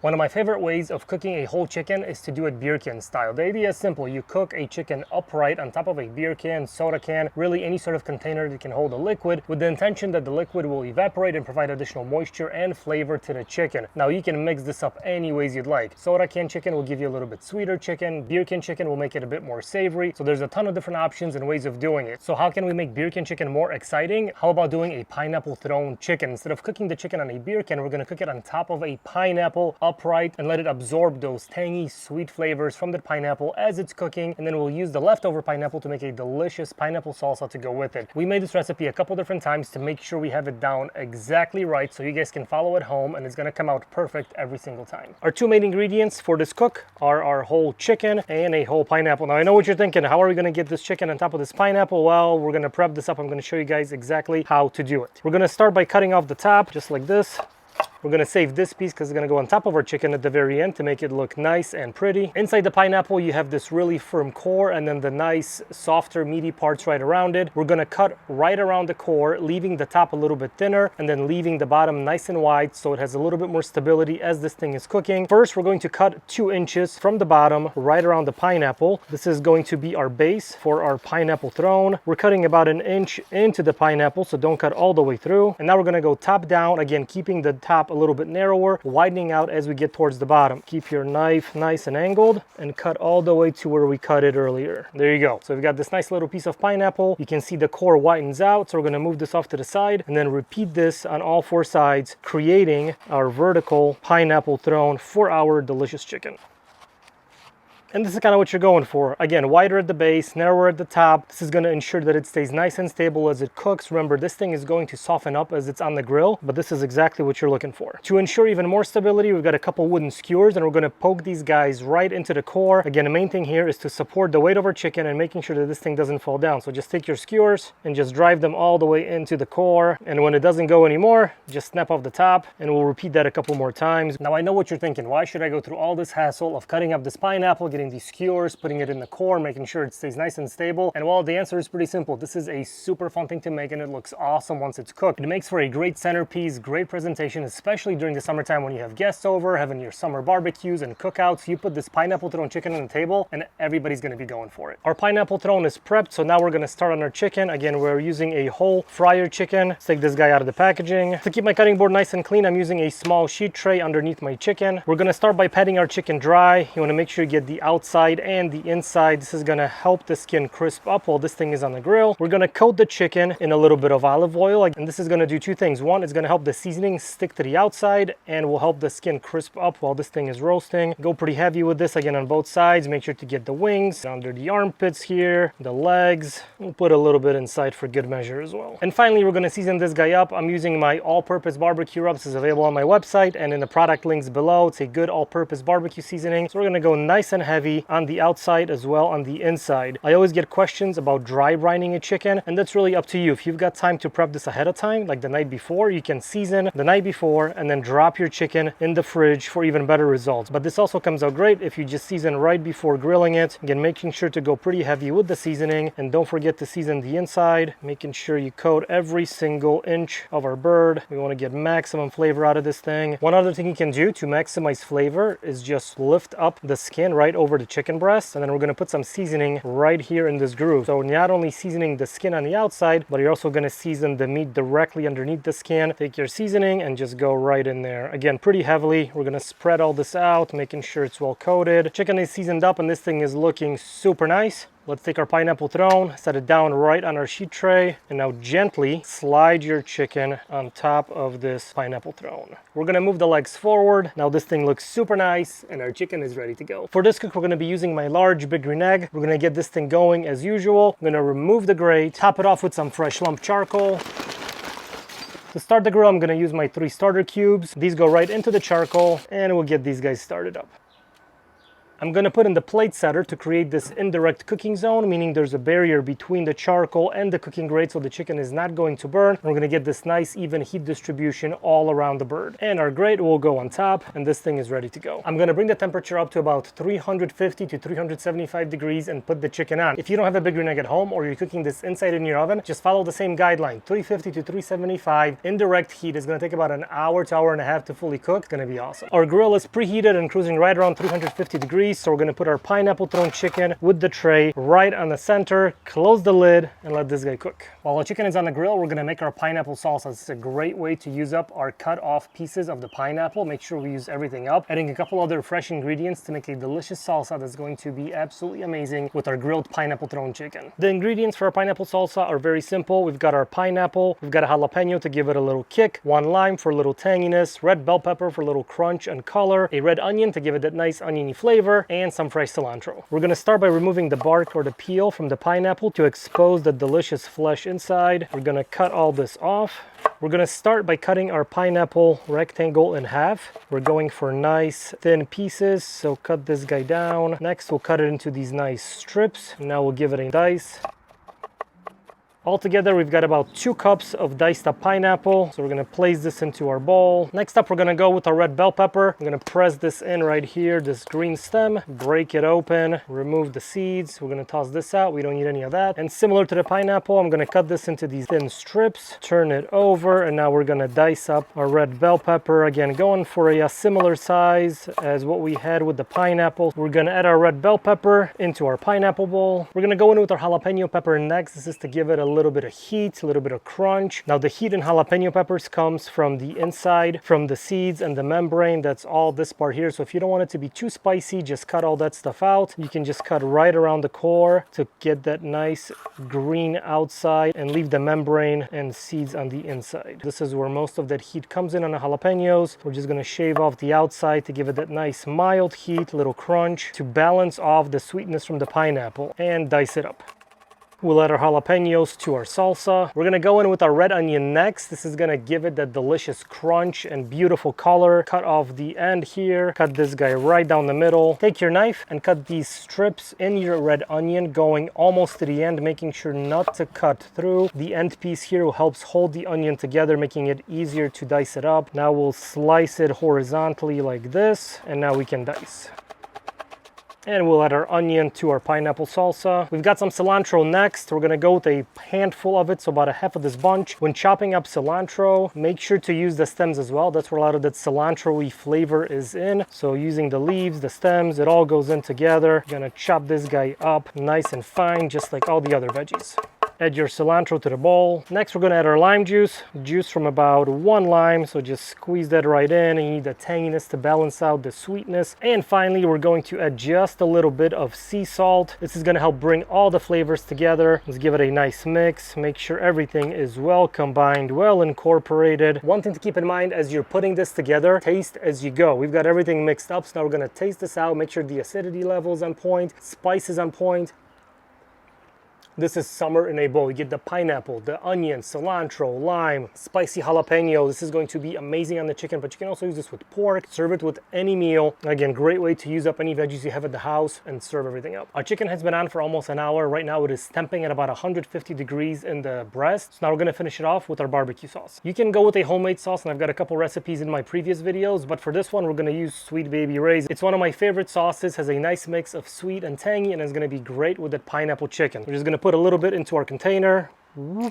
One of my favorite ways of cooking a whole chicken is to do it beer can style. The idea is simple. You cook a chicken upright on top of a beer can, soda can, really any sort of container that can hold a liquid, with the intention that the liquid will evaporate and provide additional moisture and flavor to the chicken. Now you can mix this up any ways you'd like. Soda can chicken will give you a little bit sweeter chicken. Beer can chicken will make it a bit more savory. So there's a ton of different options and ways of doing it. So how can we make beer can chicken more exciting? How about doing a pineapple thrown chicken? Instead of cooking the chicken on a beer can, we're going to cook it on top of a pineapple upright and let it absorb those tangy sweet flavors from the pineapple as it's cooking, and then we'll use the leftover pineapple to make a delicious pineapple salsa to go with it. We made this recipe a couple different times to make sure we have it down exactly right so you guys can follow at home, and it's going to come out perfect every single time. Our two main ingredients for this cook are our whole chicken and a whole pineapple. Now I know what you're thinking, how are we going to get this chicken on top of this pineapple? Well, we're going to prep this up. I'm going to show you guys exactly how to do it. We're going to start by cutting off the top just like this. We're going to save this piece because it's going to go on top of our chicken at the very end to make it look nice and pretty. Inside the pineapple, you have this really firm core and then the nice, softer, meaty parts right around it. We're going to cut right around the core, leaving the top a little bit thinner and then leaving the bottom nice and wide so it has a little bit more stability as this thing is cooking. First, we're going to cut 2 inches from the bottom right around the pineapple. This is going to be our base for our pineapple thrown. We're cutting about 1 inch into the pineapple, so don't cut all the way through. And now we're going to go top down, again, keeping the top a little bit narrower, widening out as we get towards the bottom. Keep your knife nice and angled and cut all the way to where we cut it earlier. There you go. So we've got this nice little piece of pineapple. You can see the core widens out, so we're going to move this off to the side and then repeat this on all 4 sides, creating our vertical pineapple thrown for our delicious chicken. And this is kind of what you're going for. Again, wider at the base, narrower at the top. This is going to ensure that it stays nice and stable as it cooks. Remember, this thing is going to soften up as it's on the grill, but this is exactly what you're looking for. To ensure even more stability, we've got a couple wooden skewers and we're going to poke these guys right into the core. Again, the main thing here is to support the weight of our chicken and making sure that this thing doesn't fall down. So just take your skewers and just drive them all the way into the core. And when it doesn't go anymore, just snap off the top, and we'll repeat that a couple more times. Now I know what you're thinking. Why should I go through all this hassle of cutting up this pineapple, getting these skewers, putting it in the core, making sure it stays nice and stable? And well, the answer is pretty simple. This is a super fun thing to make and it looks awesome once it's cooked. It makes for a great centerpiece, great presentation, especially during the summertime when you have guests over, having your summer barbecues and cookouts. You put this pineapple thrown chicken on the table and everybody's going to be going for it. Our pineapple thrown is prepped, so now we're going to start on our chicken. Again, we're using a whole fryer chicken. Let's take this guy out of the packaging. To keep my cutting board nice and clean, I'm using a small sheet tray underneath my chicken. We're going to start by patting our chicken dry. You want to make sure you get the outside and the inside. This is going to help the skin crisp up while this thing is on the grill. We're going to coat the chicken in a little bit of olive oil, and this is going to do 2 things. One, it's going to help the seasoning stick to the outside and will help the skin crisp up while this thing is roasting. Go pretty heavy with this, again, on both sides. Make sure to get the wings under the armpits here, the legs. We'll put a little bit inside for good measure as well. And finally, we're going to season this guy up. I'm using my all-purpose barbecue rub. This is available on my website and in the product links below. It's a good all-purpose barbecue seasoning. So we're going to go nice and heavy on the outside as well on the inside. I always get questions about dry brining a chicken, and that's really up to you. If you've got time to prep this ahead of time, like the night before, you can season the night before and then drop your chicken in the fridge for even better results. But this also comes out great if you just season right before grilling it. Again, making sure to go pretty heavy with the seasoning, and don't forget to season the inside, making sure you coat every single inch of our bird. We want to get maximum flavor out of this thing. One other thing you can do to maximize flavor is just lift up the skin right over the chicken breast, and then we're going to put some seasoning right here in this groove. So not only seasoning the skin on the outside, but you're also going to season the meat directly underneath the skin. Take your seasoning and just go right in there. Again, pretty heavily. We're going to spread all this out, making sure it's well coated. Chicken is seasoned up and this thing is looking super nice. Let's take our pineapple thrown, set it down right on our sheet tray, and now gently slide your chicken on top of this pineapple thrown. We're gonna move the legs forward. Now this thing looks super nice and our chicken is ready to go. For this cook, we're gonna be using my large Big Green egg. We're gonna get this thing going as usual. I'm gonna remove the grate, top it off with some fresh lump charcoal. To start the grill, I'm gonna use my 3 starter cubes. These go right into the charcoal and we'll get these guys started up. I'm gonna put in the plate setter to create this indirect cooking zone, meaning there's a barrier between the charcoal and the cooking grate so the chicken is not going to burn. We're gonna get this nice even heat distribution all around the bird. And our grate will go on top, and this thing is ready to go. I'm gonna bring the temperature up to about 350 to 375 degrees and put the chicken on. If you don't have a big ring at home or you're cooking this inside in your oven, just follow the same guideline. 350 to 375 indirect heat is gonna take about an hour to hour and a half to fully cook. It's gonna be awesome. Our grill is preheated and cruising right around 350 degrees, so we're gonna put our pineapple thrown chicken with the tray right on the center, close the lid, and let this guy cook. While the chicken is on the grill, we're gonna make our pineapple salsa. This is a great way to use up our cut off pieces of the pineapple. Make sure we use everything up, adding a couple other fresh ingredients to make a delicious salsa that's going to be absolutely amazing with our grilled pineapple thrown chicken. The ingredients for our pineapple salsa are very simple. We've got our pineapple, we've got a jalapeno to give it a little kick, 1 lime for a little tanginess, red bell pepper for a little crunch and color, a red onion to give it that nice oniony flavor, and some fresh cilantro. We're gonna start by removing the bark or the peel from the pineapple to expose the delicious flesh inside. We're gonna cut all this off. We're gonna start by cutting our pineapple rectangle in half. We're going for nice thin pieces, so cut this guy down. Next, we'll cut it into these nice strips. Now we'll give it a dice. Altogether, we've got about 2 cups of diced up pineapple. So we're gonna place this into our bowl. Next up, we're gonna go with our red bell pepper. I'm gonna press this in right here, this green stem, break it open, remove the seeds. We're gonna toss this out. We don't need any of that. And similar to the pineapple, I'm gonna cut this into these thin strips, turn it over, and now we're gonna dice up our red bell pepper. Again, going for a similar size as what we had with the pineapple. We're gonna add our red bell pepper into our pineapple bowl. We're gonna go in with our jalapeno pepper next. This is to give it a little bit of heat, a little bit of crunch. Now the heat in jalapeno peppers comes from the inside, from the seeds and the membrane. That's all this part here. So if you don't want it to be too spicy, just cut all that stuff out. You can just cut right around the core to get that nice green outside and leave the membrane and seeds on the inside. This is where most of that heat comes in on the jalapenos. We're just gonna shave off the outside to give it that nice mild heat, little crunch to balance off the sweetness from the pineapple, and dice it up. We'll add our jalapenos to our salsa. We're gonna go in with our red onion next. This is gonna give it that delicious crunch and beautiful color. Cut off the end here. Cut this guy right down the middle. Take your knife and cut these strips in your red onion, going almost to the end, making sure not to cut through. The end piece here helps hold the onion together, making it easier to dice it up. Now we'll slice it horizontally like this, and now we can dice. And we'll add our onion to our pineapple salsa. We've got some cilantro next. We're gonna go with a handful of it, so about a half of this bunch. When chopping up cilantro, make sure to use the stems as well. That's where a lot of that cilantro-y flavor is in. So using the leaves, the stems, it all goes in together. You're gonna chop this guy up nice and fine, just like all the other veggies. Add your cilantro to the bowl. Next, we're gonna add our lime juice. Juice from about 1 lime, so just squeeze that right in. And you need the tanginess to balance out the sweetness. And finally, we're going to add just a little bit of sea salt. This is gonna help bring all the flavors together. Let's give it a nice mix. Make sure everything is well combined, well incorporated. One thing to keep in mind as you're putting this together, taste as you go. We've got everything mixed up, so now we're gonna taste this out, make sure the acidity level is on point, spice is on point. This is summer in a bowl. You get the pineapple, the onion, cilantro, lime, spicy jalapeno. This is going to be amazing on the chicken, but you can also use this with pork, serve it with any meal. Again, great way to use up any veggies you have at the house and serve everything up. Our chicken has been on for almost an hour. Right now it is temping at about 150 degrees in the breast. So now we're gonna finish it off with our barbecue sauce. You can go with a homemade sauce, and I've got a couple recipes in my previous videos, but for this one, we're gonna use Sweet Baby Ray's. It's one of my favorite sauces, has a nice mix of sweet and tangy, and is gonna be great with that pineapple chicken. We're just gonna put a little bit into our container, and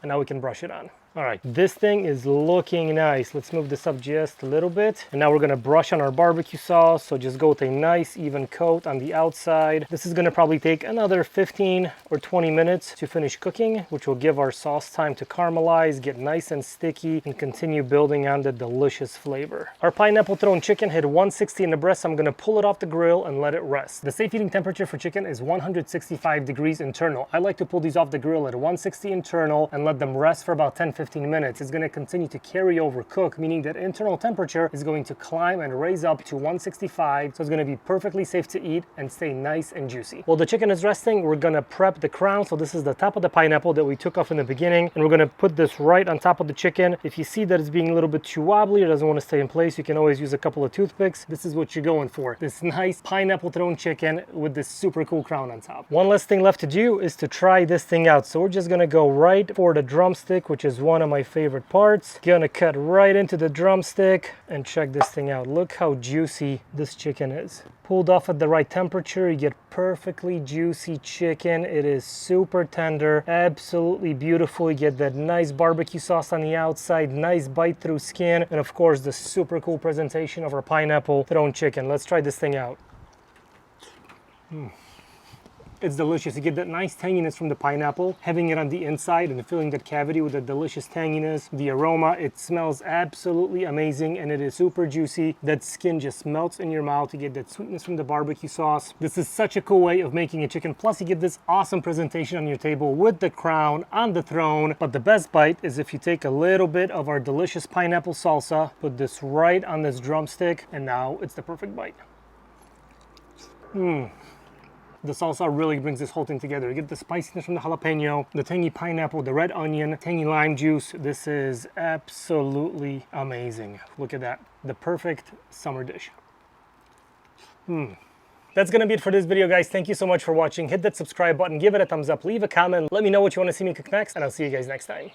now we can brush it on. All right, this thing is looking nice. Let's move this up just a little bit. And now we're gonna brush on our barbecue sauce. So just go with a nice even coat on the outside. This is gonna probably take another 15 or 20 minutes to finish cooking, which will give our sauce time to caramelize, get nice and sticky, and continue building on the delicious flavor. Our pineapple thrown chicken hit 160 in the breast. I'm gonna pull it off the grill and let it rest. The safe eating temperature for chicken is 165 degrees internal. I like to pull these off the grill at 160 internal and let them rest for about 10-15 15 minutes, it's gonna continue to carry over cook, meaning that internal temperature is going to climb and raise up to 165, so it's gonna be perfectly safe to eat and stay nice and juicy. While the chicken is resting, we're gonna prep the crown. So this is the top of the pineapple that we took off in the beginning, and we're gonna put this right on top of the chicken. If you see that it's being a little bit too wobbly or doesn't want to stay in place, you can always use a couple of toothpicks. This is what you're going for. This nice pineapple thrown chicken with this super cool crown on top. One last thing left to do is to try this thing out. So we're just gonna go right for the drumstick, which is one of my favorite parts. Gonna cut right into the drumstick and check this thing out. Look how juicy this chicken is. Pulled off at the right temperature, you get perfectly juicy chicken. It is super tender, absolutely beautiful. You get that nice barbecue sauce on the outside, nice bite through skin, and of course the super cool presentation of our pineapple thrown chicken. Let's try this thing out. It's delicious. You get that nice tanginess from the pineapple, having it on the inside and filling that cavity with the delicious tanginess, the aroma. It smells absolutely amazing, and it is super juicy. That skin just melts in your mouth. You get that sweetness from the barbecue sauce. This is such a cool way of making a chicken. Plus you get this awesome presentation on your table with the crown on the throne. But the best bite is if you take a little bit of our delicious pineapple salsa, put this right on this drumstick, and now it's the perfect bite. The salsa really brings this whole thing together. You get the spiciness from the jalapeno, the tangy pineapple, the red onion, tangy lime juice. This is absolutely amazing. Look at that. The perfect summer dish. That's gonna be it for this video, guys. Thank you so much for watching. Hit that subscribe button, give it a thumbs up, leave a comment, let me know what you want to see me cook next, and I'll see you guys next time.